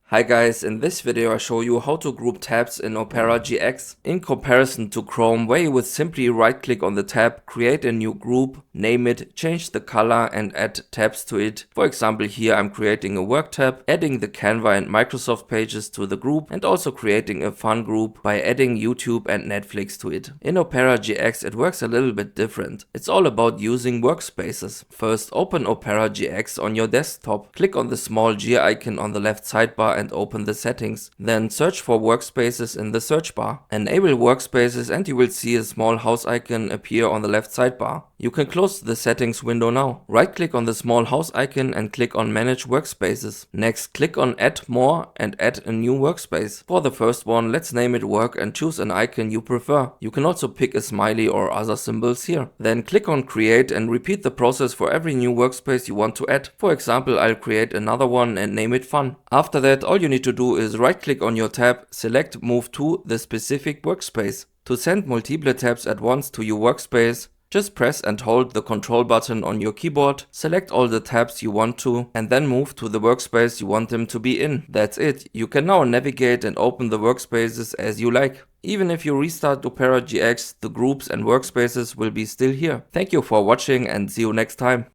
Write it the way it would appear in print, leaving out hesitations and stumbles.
Hi guys, in this video I show you how to group tabs in Opera GX. In comparison to Chrome, where you would simply right click on the tab, create a new group, name it, change the color and add tabs to it. For example, here I'm creating a work tab, adding the Canva and Microsoft pages to the group, and also creating a fun group by adding YouTube and Netflix to it. In Opera GX it works a little bit different. It's all about using workspaces. First, open Opera GX on your desktop, click on the small gear icon on the left sidebar and open the settings. Then search for workspaces in the search bar. Enable workspaces and you will see a small house icon appear on the left sidebar. You can close the settings window now. Right click on the small house icon and click on manage workspaces. Next, click on add more and add a new workspace. For the first one, let's name it work and choose an icon you prefer. You can also pick a smiley or other symbols here. Then click on create and repeat the process for every new workspace you want to add. For example, I'll create another one and name it fun. After that, all you need to do is right click on your tab, select move to the specific workspace. To send multiple tabs at once to your workspace, just press and hold the control button on your keyboard, select all the tabs you want to, and then move to the workspace you want them to be in. That's it. You can now navigate and open the workspaces as you like. Even if you restart Opera GX, the groups and workspaces will be still here. Thank you for watching and see you next time.